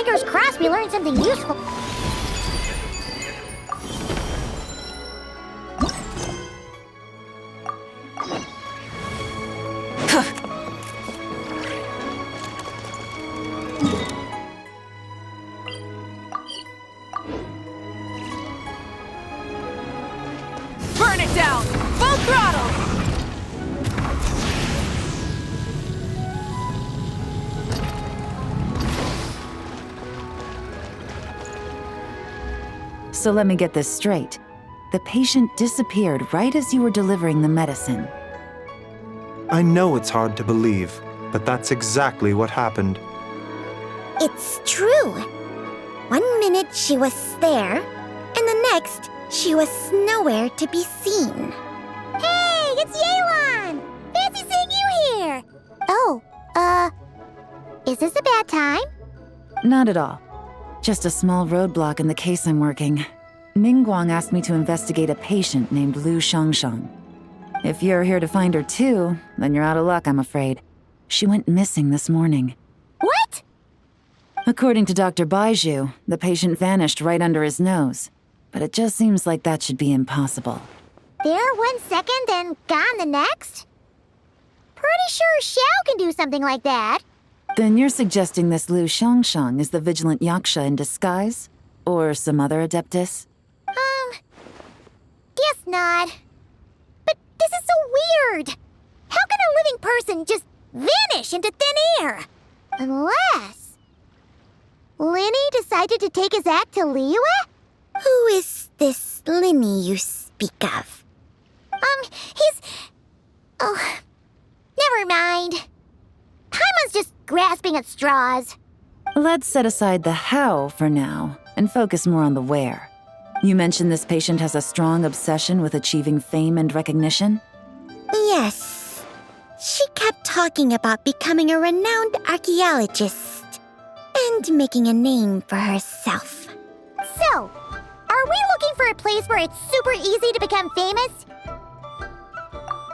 Fingers crossed we learned something useful. Burn it down! Full throttle! So let me get this straight. The patient disappeared right as you were delivering the medicine. I know it's hard to believe, but that's exactly what happened. It's true. 1 minute she was there, and the next she was nowhere to be seen. Hey, it's Yelan! Fancy seeing you here! Oh, is this a bad time? Not at all. Just a small roadblock in the case I'm working. Mingguang asked me to investigate a patient named Lu Shangshang. If you're here to find her too, then you're out of luck, I'm afraid. She went missing this morning. What? According to Dr. Baiju, the patient vanished right under his nose. But it just seems like that should be impossible. There 1 second and gone the next? Pretty sure Xiao can do something like that. Then you're suggesting this Lu Shangshang is the vigilant Yaksha in disguise? Or some other adeptus? Guess not. But this is so weird. How can a living person just vanish into thin air? Unless Linny decided to take his act to Liyue? Who is this Linny you speak of? He's... Oh, never mind. Paimon's just grasping at straws. Let's set aside the how for now and focus more on the where. You mentioned this patient has a strong obsession with achieving fame and recognition? Yes. She kept talking about becoming a renowned archaeologist and making a name for herself. So, are we looking for a place where it's super easy to become famous?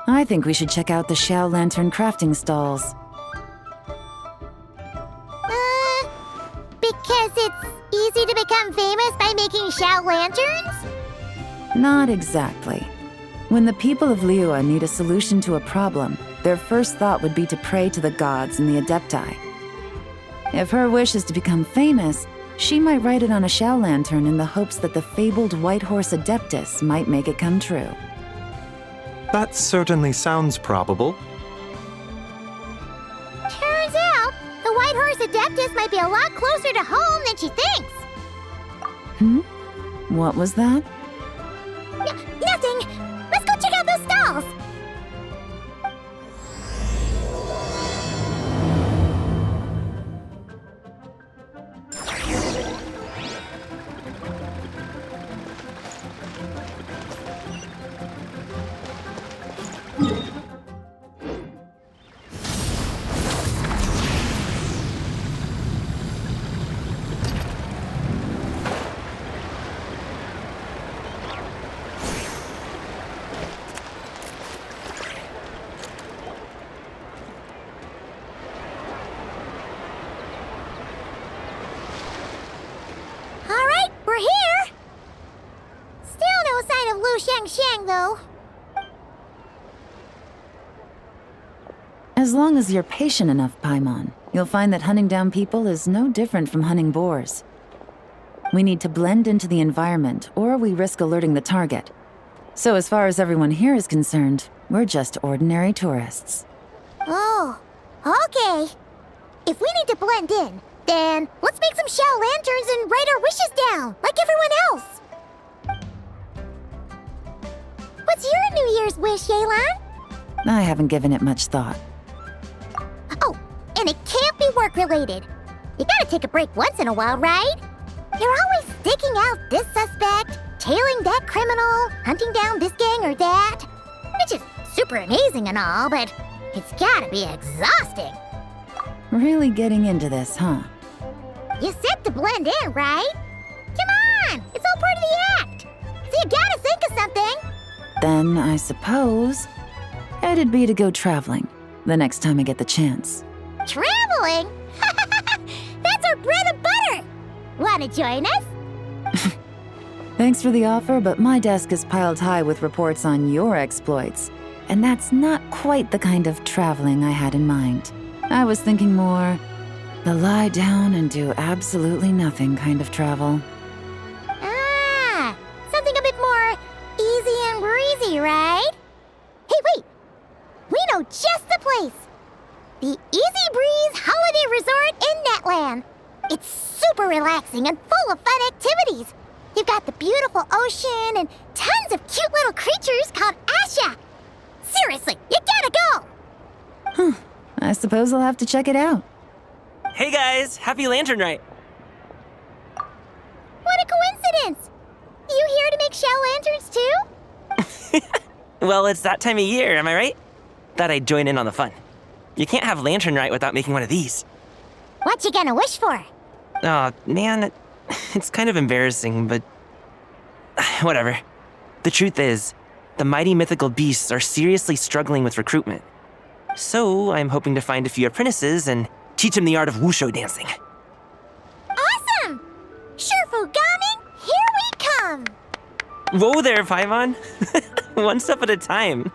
I think we should check out the Xiao Lantern crafting stalls. Because it's easy to become famous by making Xiao lanterns? Not exactly. When the people of Liyue need a solution to a problem, their first thought would be to pray to the gods and the adepti. If her wish is to become famous, she might write it on a Xiao lantern in the hopes that the fabled White Horse Adeptus might make it come true. That certainly sounds probable. Turns out, the White Horse Adeptus might be a lot closer to home than she thinks. What was that? Nothing! Let's go check out those stalls! Alright, we're here! Still no sign of Lu Shangshang, though. As long as you're patient enough, Paimon, you'll find that hunting down people is no different from hunting boars. We need to blend into the environment, or we risk alerting the target. So as far as everyone here is concerned, we're just ordinary tourists. Oh, okay. If we need to blend in, then let's make some Xiao lanterns and write our wishes down, like everyone else. What's your New Year's wish, Yelan? I haven't given it much thought. Oh, and it can't be work-related. You gotta take a break once in a while, right? You're always digging out this suspect, tailing that criminal, hunting down this gang or that. Which is super amazing and all, but it's gotta be exhausting. Really getting into this, huh? You said to blend in, right? Come on, it's all part of the act. So you gotta think of something. Then, I suppose, it'd be to go traveling, the next time I get the chance. Traveling? That's our bread and butter. Wanna join us? Thanks for the offer, but my desk is piled high with reports on your exploits. And that's not quite the kind of traveling I had in mind. I was thinking more the lie down and do absolutely nothing kind of travel. Ah, something a bit more easy and breezy, right? Hey, wait! We know just the place! The Easy Breeze Holiday Resort in Netland. It's super relaxing and full of fun activities. You've got the beautiful ocean and tons of cute little creatures called Asha. Seriously, you gotta go! I suppose I'll have to check it out. Hey guys, happy Lantern Rite! What a coincidence! You here to make shell lanterns too? Well, it's that time of year, am I right? Thought I'd join in on the fun. You can't have Lantern Rite without making one of these. What you gonna wish for? Aw, man, it's kind of embarrassing, but whatever. The truth is, the mighty mythical beasts are seriously struggling with recruitment. So I'm hoping to find a few apprentices and teach them the art of wushu dancing. Awesome! Shurfugami, here we come! Whoa there, Paimon. One step at a time.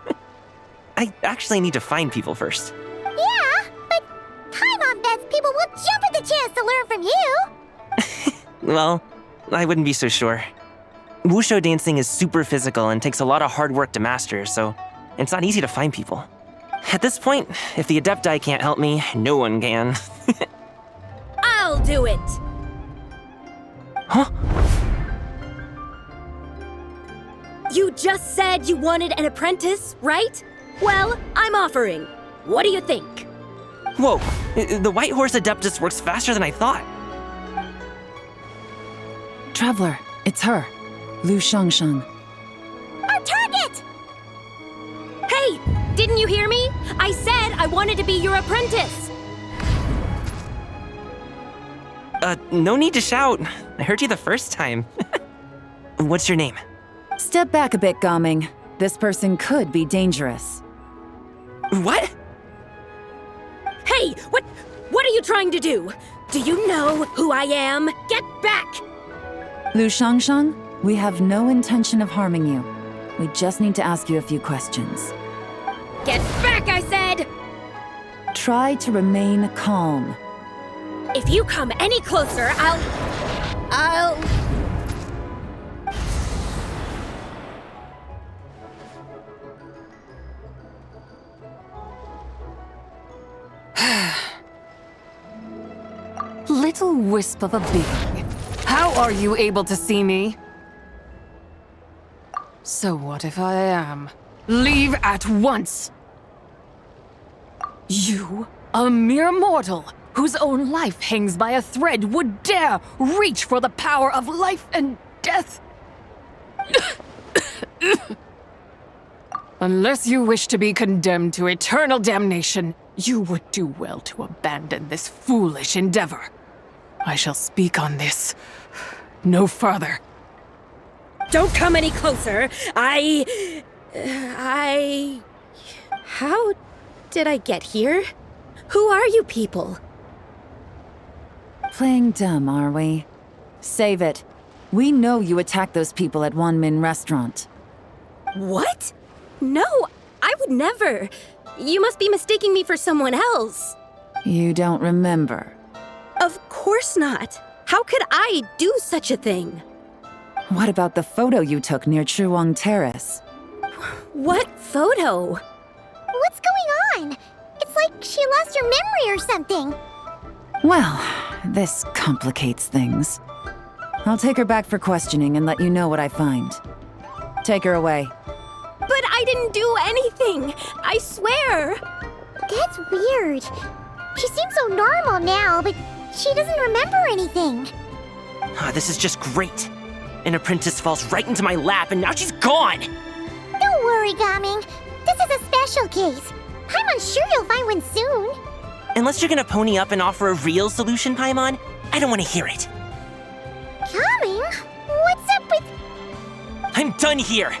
I actually need to find people first. Yeah, but Paimon bets people will jump at the chance to learn from you! Well, I wouldn't be so sure. Wushu dancing is super physical and takes a lot of hard work to master, so it's not easy to find people. At this point, if the Adepti can't help me, no one can. I'll do it! Huh? You just said you wanted an apprentice, right? Well, I'm offering. What do you think? Whoa, the White Horse Adeptus works faster than I thought. Traveler, it's her. Lu Shangshang. Our target! Hey, didn't you hear me? I said I wanted to be your apprentice. No need to shout. I heard you the first time. What's your name? Step back a bit, Gaming. This person could be dangerous. What? Hey, what are you trying to do? Do you know who I am? Get back! Lu Shangshang, we have no intention of harming you. We just need to ask you a few questions. Get back, I said! Try to remain calm. If you come any closer, I'll... Little wisp of a being. How are you able to see me? So what if I am? Leave at once! You, a mere mortal, whose own life hangs by a thread, would dare reach for the power of life and death? Unless you wish to be condemned to eternal damnation, you would do well to abandon this foolish endeavor. I shall speak on this no further. Don't come any closer. How did I get here? Who are you people? Playing dumb, are we? Save it. We know you attacked those people at Wanmin Restaurant. What? No, I would never. You must be mistaking me for someone else. You don't remember. Of course not. How could I do such a thing? What about the photo you took near Chuang Terrace? What photo? What's going on? It's like she lost her memory or something. Well, this complicates things. I'll take her back for questioning and let you know what I find. Take her away. But I didn't do anything. I swear. That's weird. She seems so normal now, but she doesn't remember anything. This is just great. An apprentice falls right into my lap and now she's gone! Don't worry, Gaming. This is a special case. I'm sure you'll find one soon. Unless you're gonna pony up and offer a real solution, Paimon, I don't want to hear it. Gaming? What's up with... I'm done here!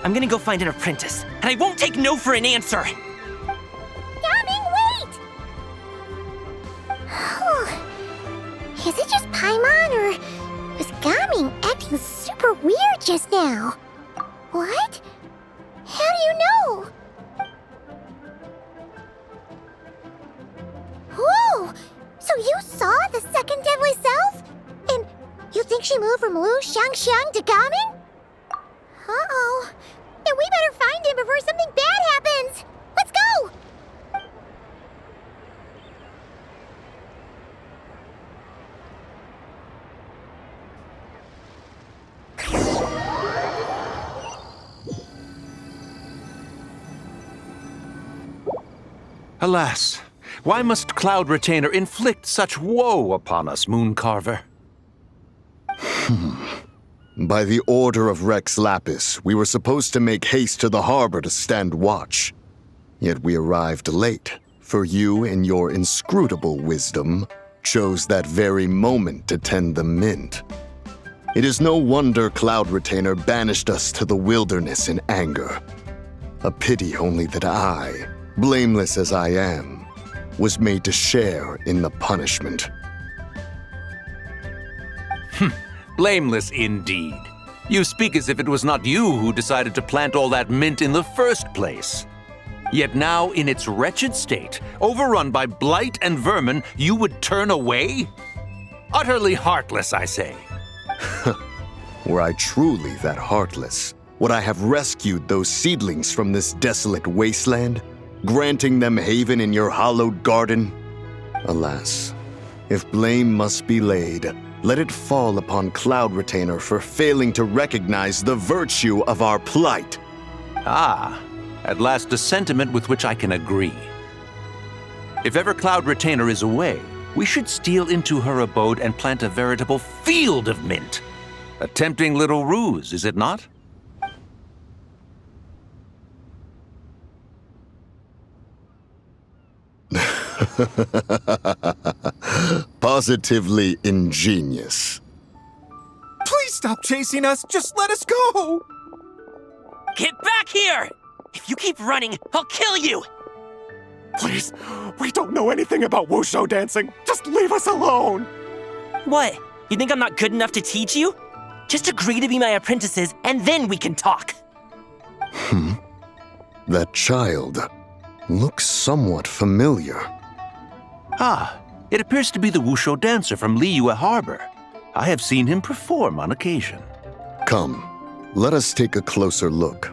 I'm gonna go find an apprentice, and I won't take no for an answer! Gaming, wait! Is it just Paimon, or was Gaming acting super weird just now? What? How do you know? Whoa! So you saw the second deadly self? And you think she moved from Lu Xiangxiang to Gaming? Uh-oh. Then we better find him before something bad happens! Let's go! Alas, why must Cloud Retainer inflict such woe upon us, Mooncarver? By the order of Rex Lapis, we were supposed to make haste to the harbor to stand watch. Yet we arrived late, for you, in your inscrutable wisdom, chose that very moment to tend the mint. It is no wonder Cloud Retainer banished us to the wilderness in anger. A pity only that I, blameless as I am, was made to share in the punishment. Blameless indeed. You speak as if it was not you who decided to plant all that mint in the first place. Yet now, in its wretched state, overrun by blight and vermin, you would turn away? Utterly heartless, I say. Were I truly that heartless, would I have rescued those seedlings from this desolate wasteland, granting them haven in your hallowed garden? Alas, if blame must be laid, let it fall upon Cloud Retainer for failing to recognize the virtue of our plight. Ah, at last a sentiment with which I can agree. If ever Cloud Retainer is away, we should steal into her abode and plant a veritable field of mint. A tempting little ruse, is it not? Positively ingenious. Please stop chasing us! Just let us go! Get back here! If you keep running, I'll kill you! Please, we don't know anything about wushu dancing. Just leave us alone! What? You think I'm not good enough to teach you? Just agree to be my apprentices, and then we can talk. That child looks somewhat familiar. Ah, it appears to be the wushu dancer from Liyue Harbor. I have seen him perform on occasion. Come, let us take a closer look.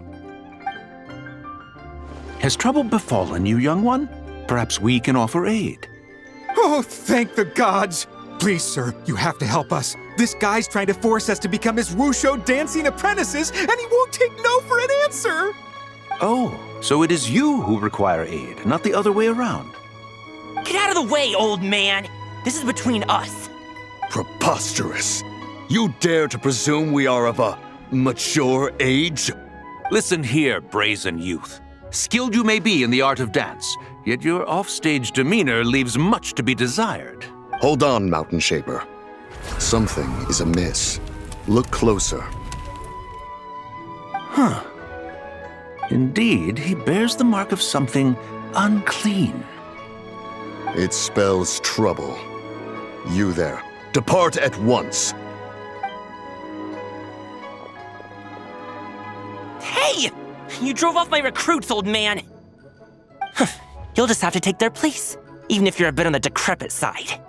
Has trouble befallen you, young one? Perhaps we can offer aid. Oh, thank the gods! Please, sir, you have to help us. This guy's trying to force us to become his wushu dancing apprentices, and he won't take no for an answer! Oh, so it is you who require aid, not the other way around. Get out of the way, old man! This is between us. Preposterous! You dare to presume we are of a mature age? Listen here, brazen youth. Skilled you may be in the art of dance, yet your offstage demeanor leaves much to be desired. Hold on, Mountain Shaper. Something is amiss. Look closer. Indeed, he bears the mark of something unclean. It spells trouble. You there, depart at once. Hey! You drove off my recruits, old man! You'll just have to take their place, even if you're a bit on the decrepit side.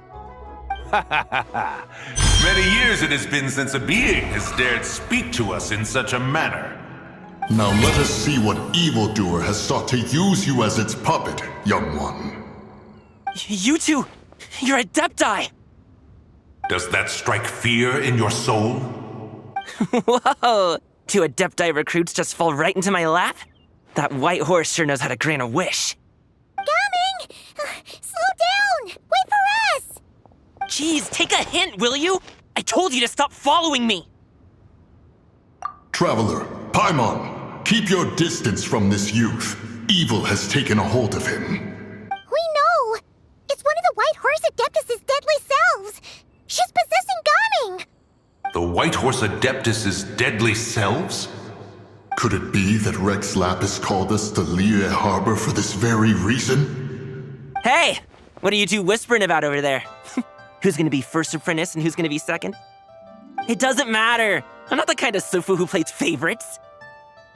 Many years it has been since a being has dared speak to us in such a manner. Now let us see what evildoer has sought to use you as its puppet, young one. You two, you're Adepti! Does that strike fear in your soul? Whoa! Two Adepti recruits just fall right into my lap? That white horse sure knows how to grant a wish. Coming! Slow down! Wait for us! Jeez, take a hint, will you? I told you to stop following me! Traveler, Paimon, keep your distance from this youth. Evil has taken a hold of him. We know! It's one of the White Horse Adeptus' deadly selves! She's possessing Gaming! The White Horse Adeptus' deadly selves? Could it be that Rex Lapis called us to Liyue Harbor for this very reason? Hey! What are you two whispering about over there? Who's gonna be first apprentice and who's gonna be second? It doesn't matter. I'm not the kind of Sufu who plays favorites.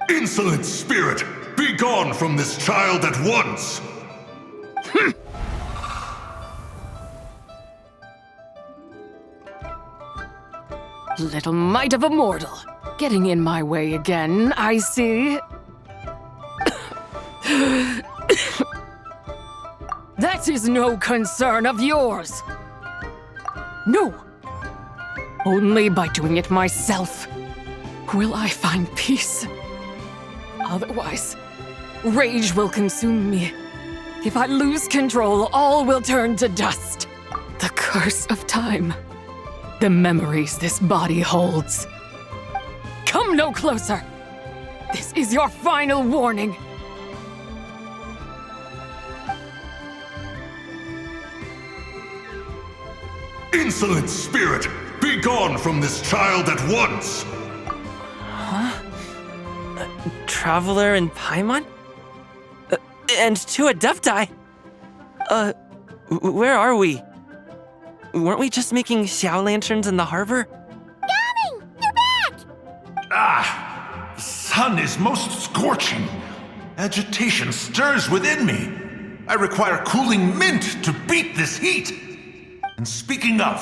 Insolent spirit, be gone from this child at once! Little mite of a mortal. Getting in my way again, I see. That is no concern of yours. No. Only by doing it myself will I find peace. Otherwise, rage will consume me. If I lose control, all will turn to dust. The curse of time. The memories this body holds. Come no closer. This is your final warning. Insolent spirit, be gone from this child at once! Traveler and Paimon? And two Adepti? Where are we? Weren't we just making Xiao lanterns in the harbor? Coming! You're back! Sun is most scorching. Agitation stirs within me. I require cooling mint to beat this heat. And speaking of,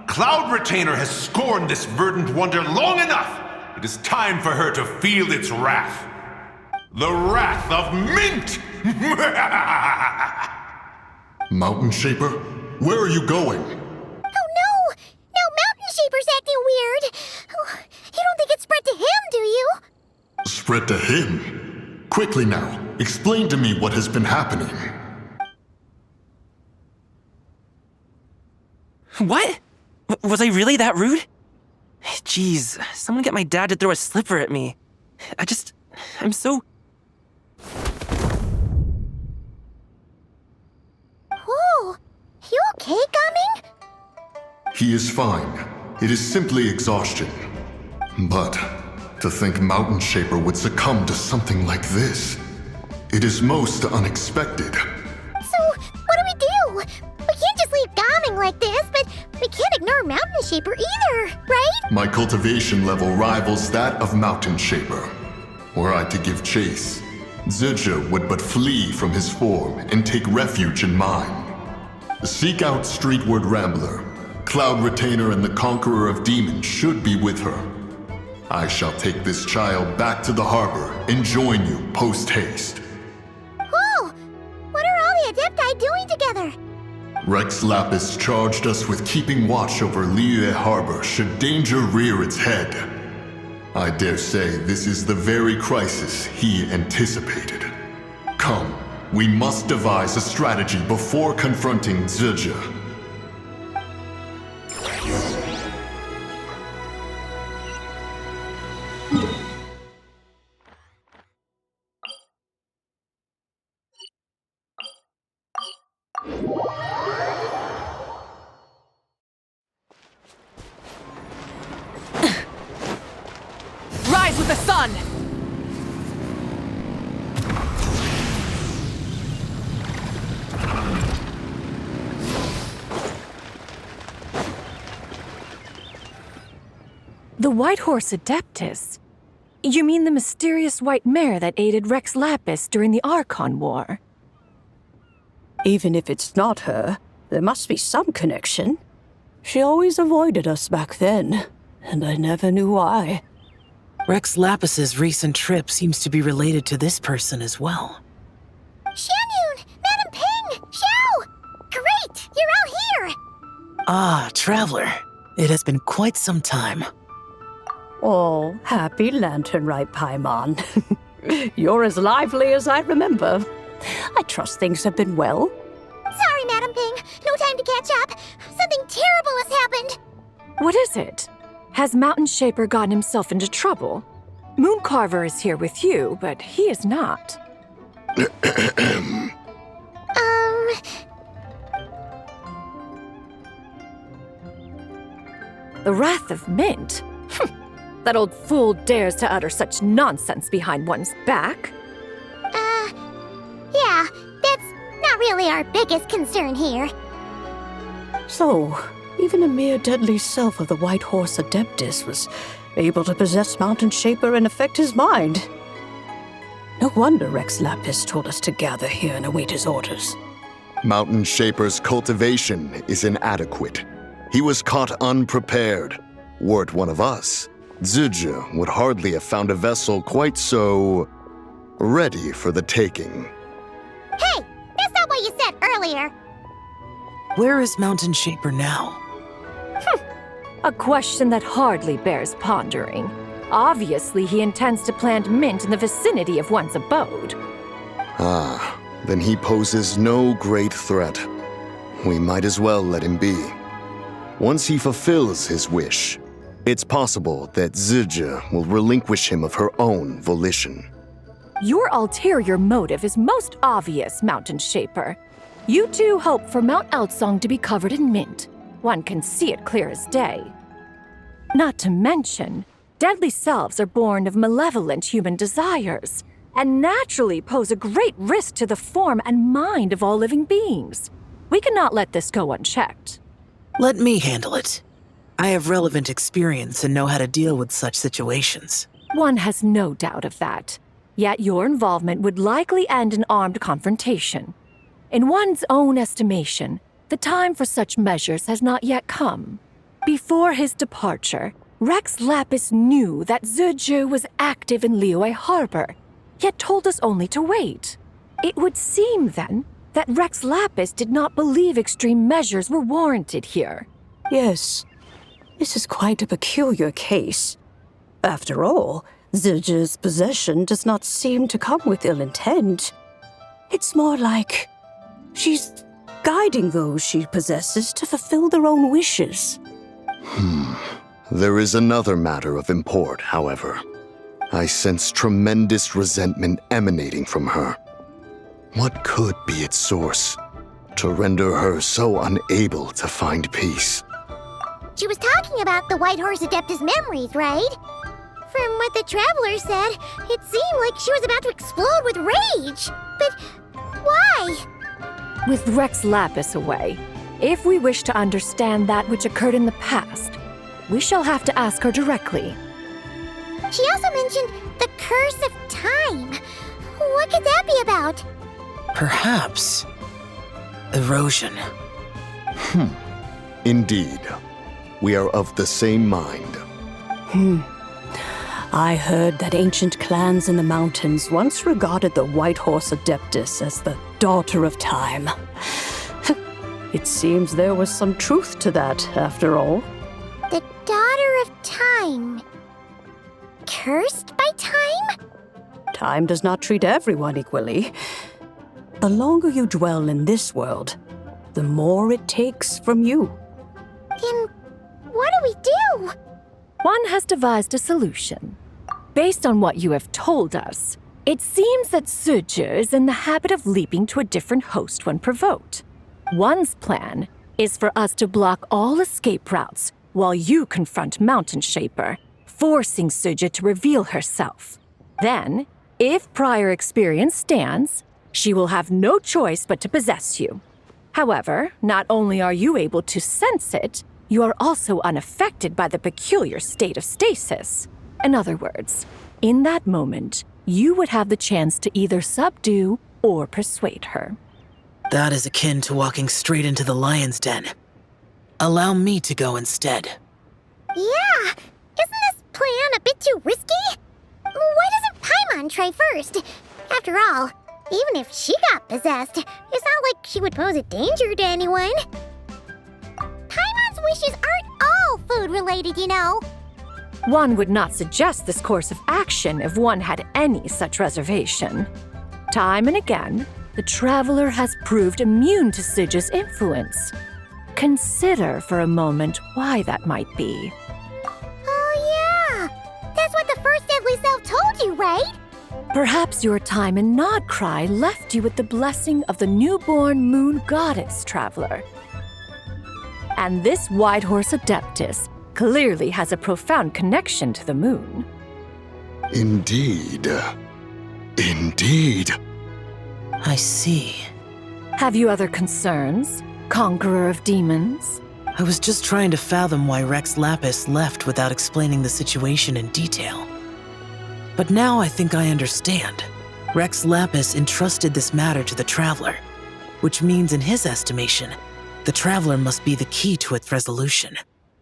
Cloud Retainer has scorned this verdant wonder long enough. It is time for her to feel its wrath. The wrath of mint! Mountain Shaper, where are you going? Oh no! Now Mountain Shaper's acting weird! Oh, you don't think it spread to him, do you? Spread to him? Quickly now, explain to me what has been happening. What? Was I really that rude? Jeez, someone get my dad to throw a slipper at me. I'm so... Whoa! You okay, Gaming? He is fine. It is simply exhaustion. But to think Mountain Shaper would succumb to something like this, it is most unexpected. So, what do we do? We can't just leave Gaming like this, but we can't ignore Mountain Shaper either, right? My cultivation level rivals that of Mountain Shaper. Were I to give chase, Zizha would but flee from his form and take refuge in mine. Seek out Streetward Rambler. Cloud Retainer and the Conqueror of Demons should be with her. I shall take this child back to the harbor and join you post-haste. Whoa! What are all the Adepti doing together? Rex Lapis charged us with keeping watch over Liyue Harbor should danger rear its head. I dare say this is the very crisis he anticipated. Come, we must devise a strategy before confronting Zizha. Rise with the sun! The White Horse Adeptus? You mean the mysterious white mare that aided Rex Lapis during the Archon War? Even if it's not her, there must be some connection. She always avoided us back then, and I never knew why. Rex Lapis's recent trip seems to be related to this person as well. Xianyun! Madam Ping! Xiao! Great! You're out here! Ah, Traveler. It has been quite some time. Oh, happy Lantern Rite Paimon. You're as lively as I remember. I trust things have been well. Sorry, Madam Ping. No time to catch up. Something terrible has happened. What is it? Has Mountain Shaper gotten himself into trouble? Mooncarver is here with you, but he is not. The Wrath of Mint? That old fool dares to utter such nonsense behind one's back. Yeah, that's not really our biggest concern here. So, Even a mere deadly self of the White Horse Adeptus was able to possess Mountain Shaper and affect his mind. No wonder Rex Lapis told us to gather here and await his orders. Mountain Shaper's cultivation is inadequate. He was caught unprepared. Were it one of us, Zizha would hardly have found a vessel quite so ready for the taking. Hey, that's not what you said earlier. Where is Mountain Shaper now? A question that hardly bears pondering. Obviously, he intends to plant mint in the vicinity of one's abode. Ah, then he poses no great threat. We might as well let him be. Once he fulfills his wish, it's possible that Zizha will relinquish him of her own volition. Your ulterior motive is most obvious, Mountain Shaper. You two hope for Mount Outsong to be covered in mint. One can see it clear as day. Not to mention, deadly selves are born of malevolent human desires, and naturally pose a great risk to the form and mind of all living beings. We cannot let this go unchecked. Let me handle it. I have relevant experience and know how to deal with such situations. One has no doubt of that. Yet your involvement would likely end in armed confrontation. In one's own estimation, the time for such measures has not yet come. Before his departure, Rex Lapis knew that Zizha was active in Liyue Harbor, yet told us only to wait. It would seem, then, that Rex Lapis did not believe extreme measures were warranted here. Yes, this is quite a peculiar case. After all, Zizha's possession does not seem to come with ill intent. It's more like she's guiding those she possesses to fulfill their own wishes. There is another matter of import, however. I sense tremendous resentment emanating from her. What could be its source to render her so unable to find peace? She was talking about the White Horse Adeptus memories, right? From what the Traveler said, it seemed like she was about to explode with rage. But why? With Rex Lapis away, if we wish to understand that which occurred in the past, we shall have to ask her directly. She also mentioned the Curse of Time. What could that be about? Perhaps erosion. Indeed. We are of the same mind. I heard that ancient clans in the mountains once regarded the White Horse Adeptus as the daughter of time. It seems there was some truth to that, after all. The Daughter of Time. Cursed by time? Time does not treat everyone equally. The longer you dwell in this world, the more it takes from you. Then what do we do? One has devised a solution. Based on what you have told us, it seems that Zizha is in the habit of leaping to a different host when provoked. One's plan is for us to block all escape routes while you confront Mountain Shaper, forcing Zizha to reveal herself. Then, if prior experience stands, she will have no choice but to possess you. However, not only are you able to sense it, you are also unaffected by the peculiar state of stasis. In other words, in that moment, you would have the chance to either subdue or persuade her. That is akin to walking straight into the lion's den. Allow me to go instead. Yeah, isn't this plan a bit too risky? Why doesn't Paimon try first? After all, even if she got possessed, it's not like she would pose a danger to anyone. Paimon's wishes aren't all food-related, you know. One would not suggest this course of action if one had any such reservation. Time and again, the Traveler has proved immune to Zizha's influence. Consider for a moment why that might be. Oh yeah, that's what the first deadly self told you, right? Perhaps your time in Nod Cry left you with the blessing of the newborn moon goddess, Traveler. And this White Horse Adeptus clearly has a profound connection to the moon. Indeed. Indeed. I see. Have you other concerns, Conqueror of Demons? I was just trying to fathom why Rex Lapis left without explaining the situation in detail. But now I think I understand. Rex Lapis entrusted this matter to the Traveler, which means in his estimation, the Traveler must be the key to its resolution.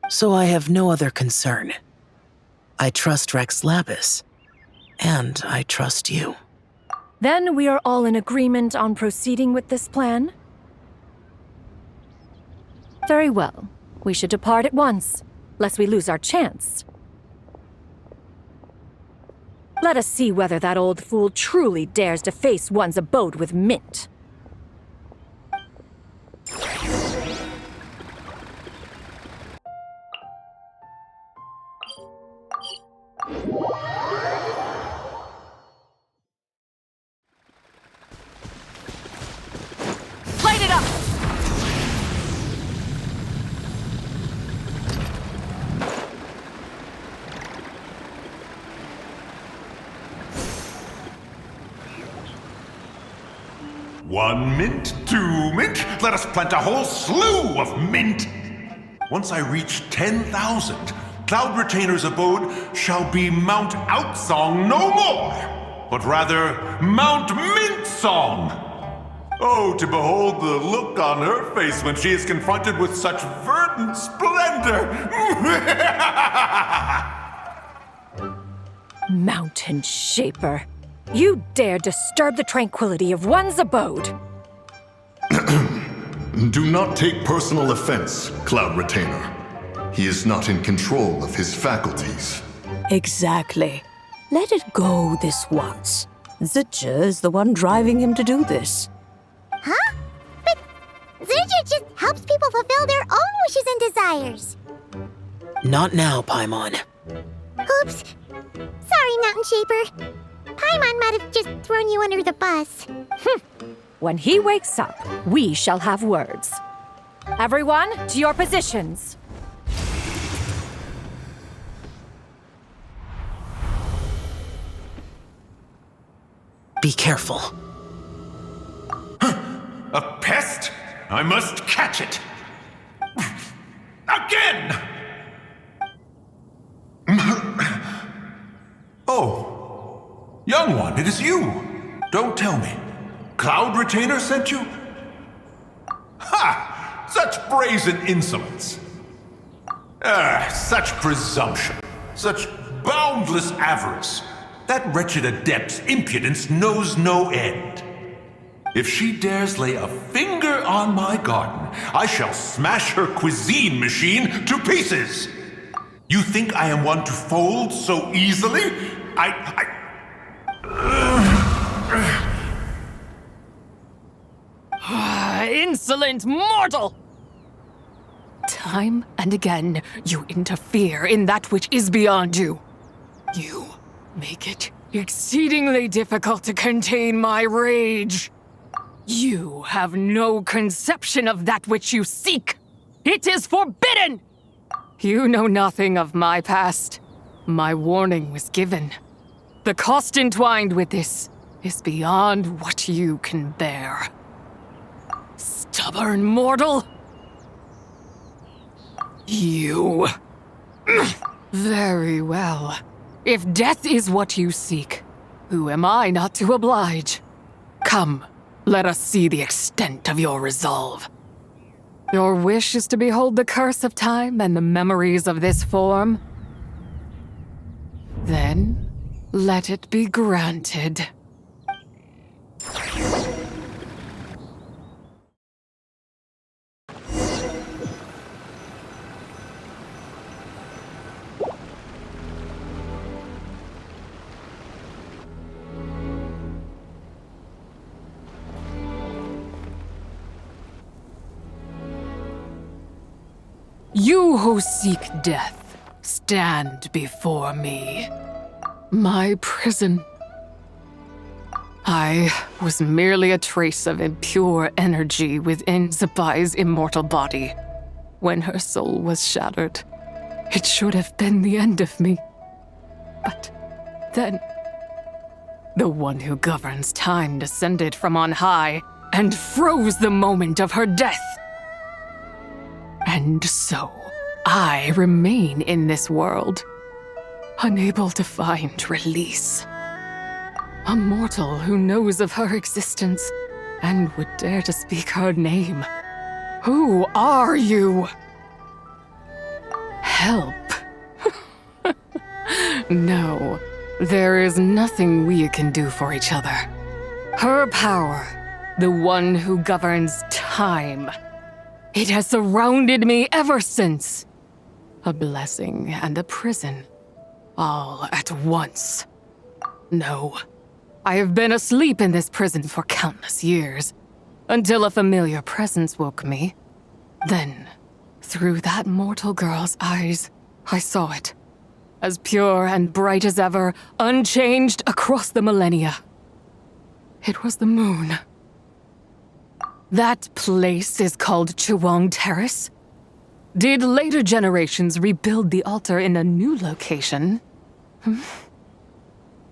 So I have no other concern. I trust Rex Lapis, and I trust you. Then we are all in agreement on proceeding with this plan? Very well. We should depart at once, lest we lose our chance. Let us see whether that old fool truly dares to face one's abode with Mint. Light it up! One mint, 2 mint, let us plant a whole slew of mint. Once I reach 10,000, Cloud Retainer's abode shall be Mount Outsong no more, but rather Mount Mintsong. Oh, to behold the look on her face when she is confronted with such verdant splendor! Mountain Shaper. You dare disturb the tranquility of one's abode. Do not take personal offense, Cloud Retainer. He is not in control of his faculties. Exactly. Let it go this once. Zidja is the one driving him to do this. Huh? But Zidja just helps people fulfill their own wishes and desires. Not now, Paimon. Oops. Sorry, Mountain Shaper. Paimon might have just thrown you under the bus. When he wakes up, we shall have words. Everyone, to your positions. Be careful. A pest? I must catch it! Again! Oh. Young one, it is you. Don't tell me. Cloud Retainer sent you? Ha! Such brazen insolence. Such presumption. Such boundless avarice. That wretched adept's impudence knows no end. If she dares lay a finger on my garden, I shall smash her cuisine machine to pieces. You think I am one to fold so easily? Insolent mortal! Time and again, you interfere in that which is beyond you. You make it exceedingly difficult to contain my rage. You have no conception of that which you seek. It is forbidden! You know nothing of my past. My warning was given. The cost entwined with this is beyond what you can bear. Stubborn mortal! You. Very well. If death is what you seek, who am I not to oblige? Come, let us see the extent of your resolve. Your wish is to behold the curse of time and the memories of this form? Then, let it be granted. You who seek death, stand before me. My prison. I was merely a trace of impure energy within Zabai's immortal body. When her soul was shattered, it should have been the end of me. But then, the one who governs time descended from on high and froze the moment of her death. And so, I remain in this world, unable to find release. A mortal who knows of her existence and would dare to speak her name. Who are you? Help. No, there is nothing we can do for each other. Her power, the one who governs time, it has surrounded me ever since. A blessing and a prison, all at once. No, I have been asleep in this prison for countless years, until a familiar presence woke me. Then, through that mortal girl's eyes, I saw it. As pure and bright as ever, unchanged across the millennia. It was the moon. That place is called Chiwang Terrace. Did later generations rebuild the altar in a new location?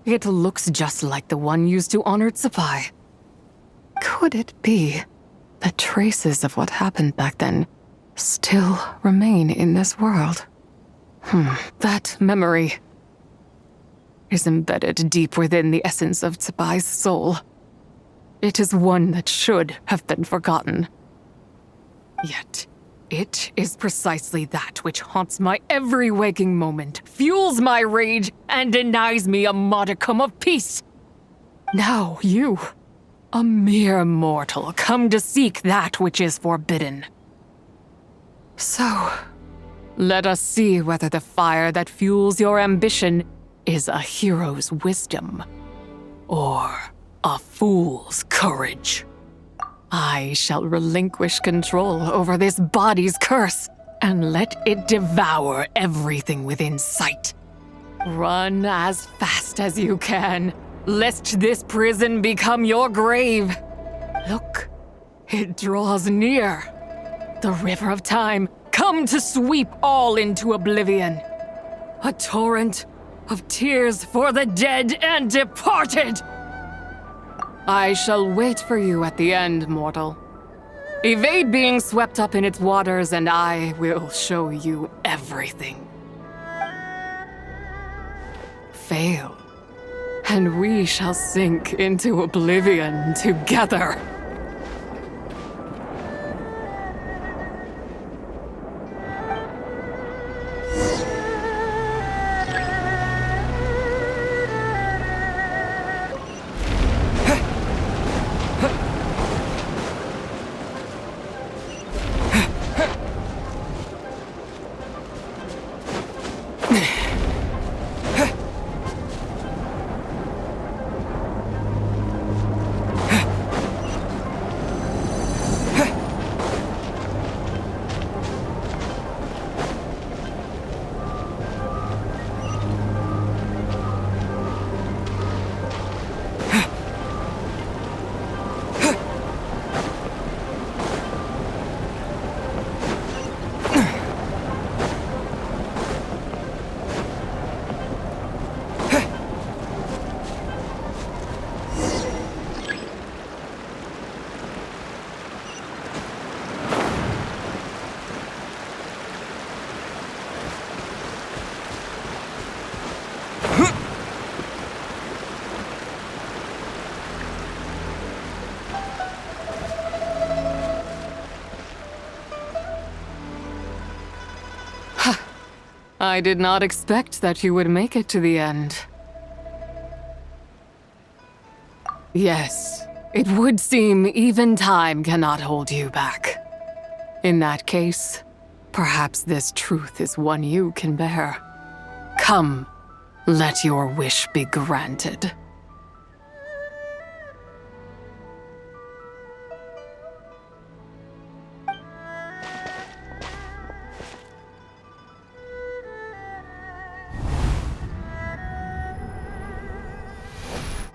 It looks just like the one used to honor Tsupai. Could it be that traces of what happened back then still remain in this world? That memory is embedded deep within the essence of Tsubai's soul. It is one that should have been forgotten. Yet, it is precisely that which haunts my every waking moment, fuels my rage, and denies me a modicum of peace. Now you, a mere mortal, come to seek that which is forbidden. So, let us see whether the fire that fuels your ambition is a hero's wisdom or a fool's courage. I shall relinquish control over this body's curse and let it devour everything within sight. Run as fast as you can, lest this prison become your grave. Look, it draws near. The river of time, come to sweep all into oblivion. A torrent of tears for the dead and departed. I shall wait for you at the end, mortal. Evade being swept up in its waters, and I will show you everything. Fail, and we shall sink into oblivion together. I did not expect that you would make it to the end. Yes, it would seem even time cannot hold you back. In that case, perhaps this truth is one you can bear. Come, let your wish be granted.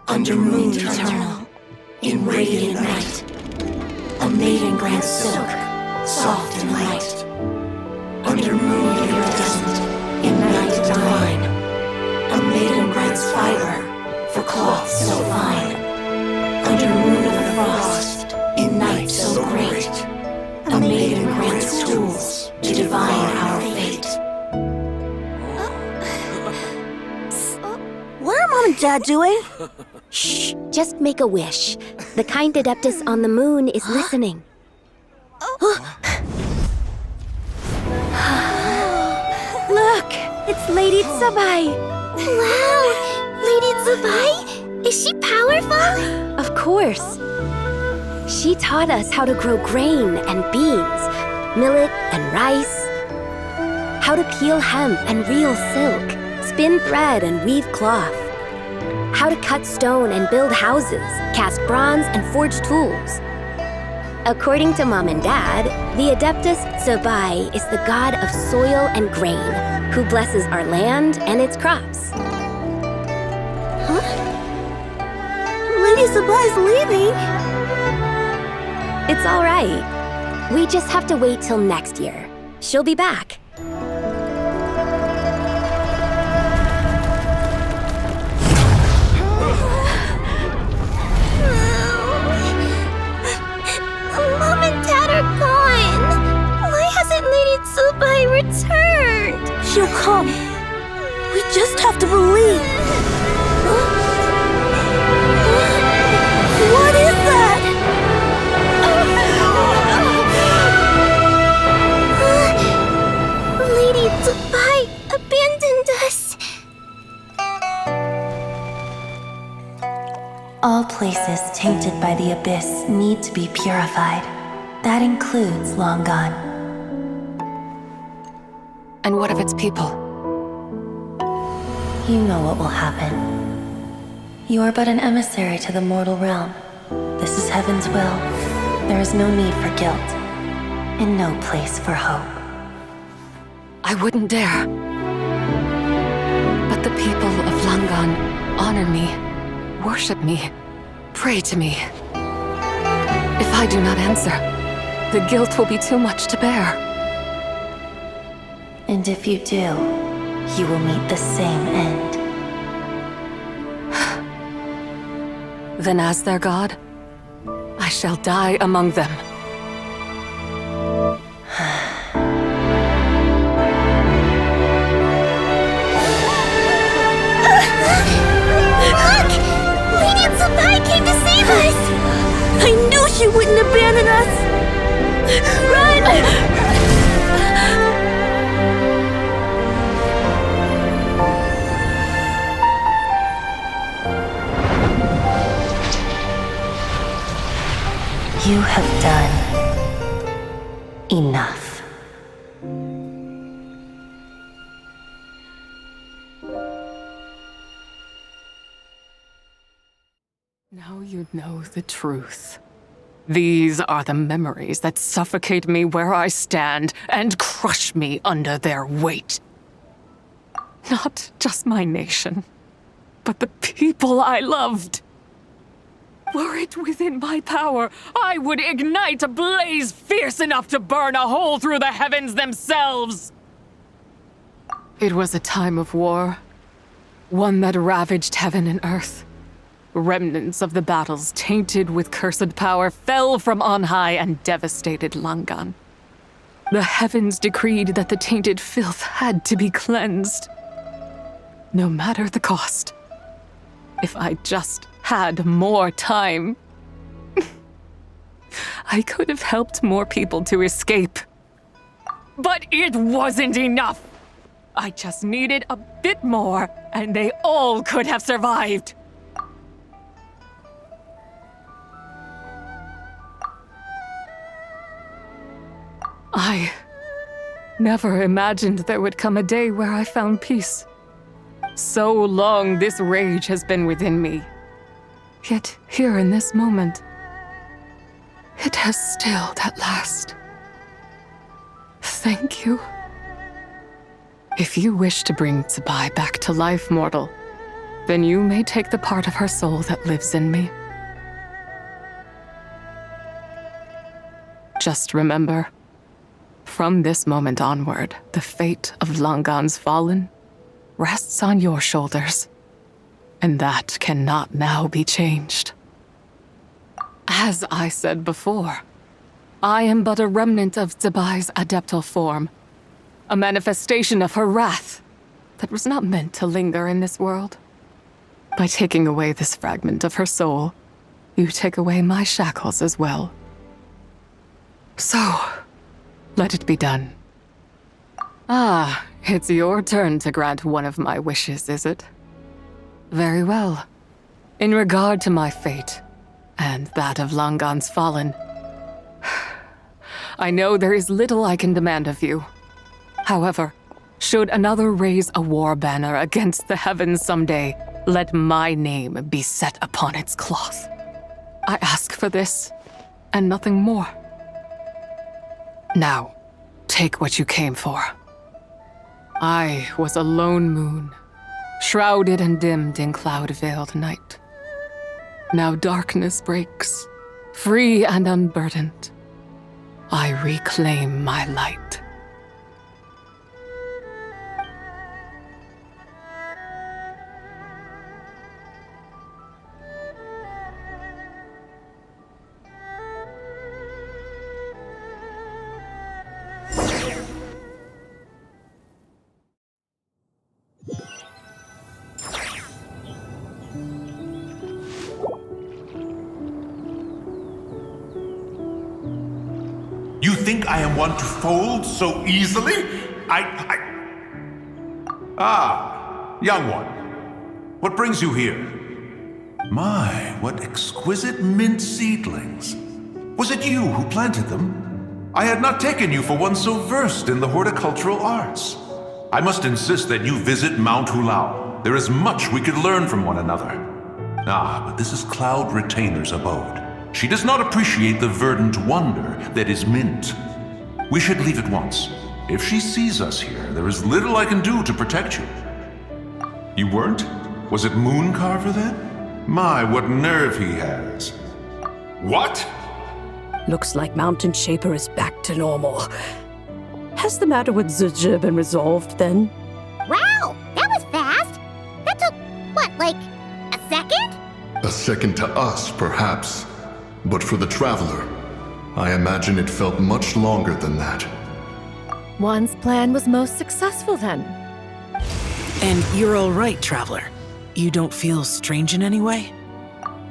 Under moon eternal, in radiant night, a maiden grants silk, soft and light. Under moon iridescent, in night divine, a maiden grants fiber for cloth so fine. Under moon of frost, in night so great, a maiden grants tools Dad doing? Shh, just make a wish. The kind Adeptus on the moon is listening. Look, it's Lady Tsubai. Wow! Lady Tsubai? Is she powerful? Of course. She taught us how to grow grain and beans, millet and rice, how to peel hemp and reel silk, spin thread and weave cloth, how to cut stone and build houses, cast bronze and forge tools. According to Mom and Dad, the Adeptus Tsubai is the god of soil and grain, who blesses our land and its crops. Huh? Lady Tsubai's leaving. It's all right. We just have to wait till next year. She'll be back. Mom and Dad are gone. Why hasn't Lady Tsubai returned? She'll come. We just have to believe. What is that? Lady Tsubai abandoned us. All places tainted by the abyss need to be purified. That includes Longan. And what of its people? You know what will happen. You are but an emissary to the mortal realm. This is Heaven's will. There is no need for guilt, and no place for hope. I wouldn't dare. But the people of Longan honor me, worship me, pray to me. If I do not answer, the guilt will be too much to bear. And if you do, you will meet the same end. Then as their god, I shall die among them. Look! Lady Tsubai came to save us! I knew she wouldn't abandon us! Run! You have done enough. Now you know the truth. These are the memories that suffocate me where I stand and crush me under their weight. Not just my nation, but the people I loved. Were it within my power, I would ignite a blaze fierce enough to burn a hole through the heavens themselves. It was a time of war, one that ravaged heaven and earth. Remnants of the battles tainted with cursed power fell from on high and devastated Longan. The heavens decreed that the tainted filth had to be cleansed. No matter the cost. If I just had more time, I could have helped more people to escape. But it wasn't enough. I just needed a bit more, and they all could have survived. I never imagined there would come a day where I found peace. So long this rage has been within me. Yet here in this moment, it has stilled at last. Thank you. If you wish to bring Tsubai back to life, mortal, then you may take the part of her soul that lives in me. Just remember, from this moment onward, the fate of Longan's fallen rests on your shoulders, and that cannot now be changed. As I said before, I am but a remnant of Tsubai's adeptal form, a manifestation of her wrath that was not meant to linger in this world. By taking away this fragment of her soul, you take away my shackles as well. So, let it be done. Ah, it's your turn to grant one of my wishes, is it? Very well. In regard to my fate, and that of Langan's fallen, I know there is little I can demand of you. However, should another raise a war banner against the heavens someday, let my name be set upon its cloth. I ask for this, and nothing more. Now, take what you came for. I was a lone moon, shrouded and dimmed in cloud-veiled night. Now darkness breaks, free and unburdened. I reclaim my light. You think I am one to fold so easily? Ah, young one. What brings you here? My, what exquisite mint seedlings. Was it you who planted them? I had not taken you for one so versed in the horticultural arts. I must insist that you visit Mount Hulao. There is much we could learn from one another. Ah, but this is Cloud Retainer's abode. She does not appreciate the verdant wonder that is mint. We should leave at once. If she sees us here, there is little I can do to protect you. You weren't? Was it Mooncarver then? My, what nerve he has. What? Looks like Mountain Shaper is back to normal. Has the matter with Zizhi been resolved then? Wow, that was fast. That took, what, like a second? A second to us, perhaps. But for the Traveler, I imagine it felt much longer than that. One's plan was most successful then. And you're all right, Traveler. You don't feel strange in any way?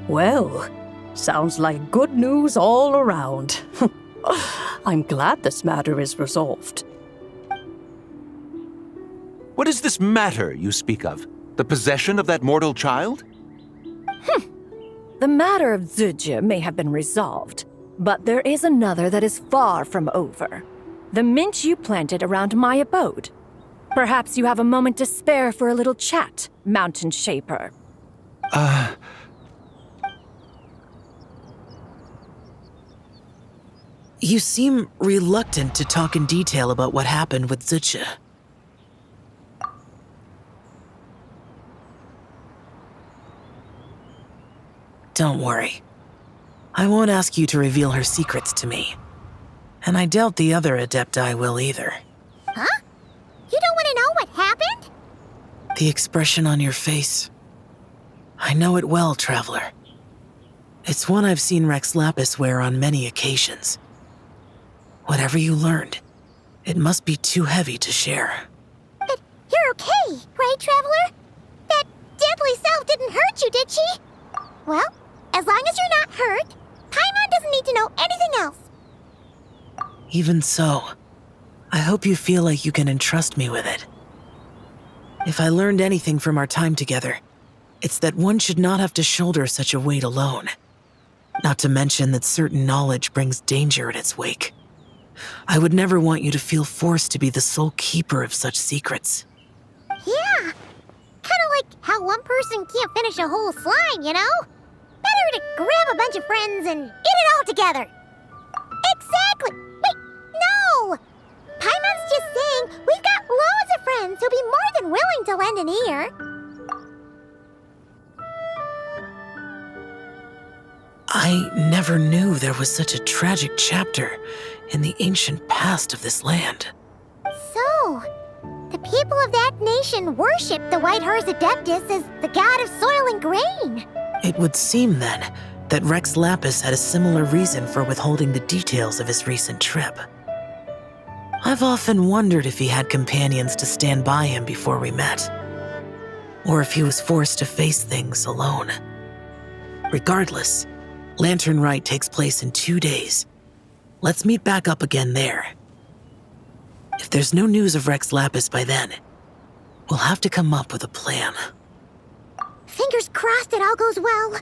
Well, sounds like good news all around. I'm glad this matter is resolved. What is this matter you speak of? The possession of that mortal child? The matter of Zizhi may have been resolved, but there is another that is far from over. The mint you planted around my abode. Perhaps you have a moment to spare for a little chat, Mountain Shaper. You seem reluctant to talk in detail about what happened with Zizhi. Don't worry. I won't ask you to reveal her secrets to me. And I doubt the other Adepti will either. Huh? You don't want to know what happened? The expression on your face. I know it well, Traveler. It's one I've seen Rex Lapis wear on many occasions. Whatever you learned, it must be too heavy to share. But you're okay, right, Traveler? That deadly self didn't hurt you, did she? Well, as long as you're not hurt, Paimon doesn't need to know anything else. Even so, I hope you feel like you can entrust me with it. If I learned anything from our time together, it's that one should not have to shoulder such a weight alone. Not to mention that certain knowledge brings danger in its wake. I would never want you to feel forced to be the sole keeper of such secrets. Yeah, kinda like how one person can't finish a whole slime, you know? Better to grab a bunch of friends and eat it all together. Exactly! Wait, no! Paimon's just saying we've got loads of friends who'll be more than willing to lend an ear. I never knew there was such a tragic chapter in the ancient past of this land. So, the people of that nation worship the White Horse Adeptus as the god of soil and grain. It would seem, then, that Rex Lapis had a similar reason for withholding the details of his recent trip. I've often wondered if he had companions to stand by him before we met. or if he was forced to face things alone. Regardless, Lantern Rite takes place in 2 days. Let's meet back up again there. If there's no news of Rex Lapis by then, we'll have to come up with a plan. Fingers crossed it all goes well.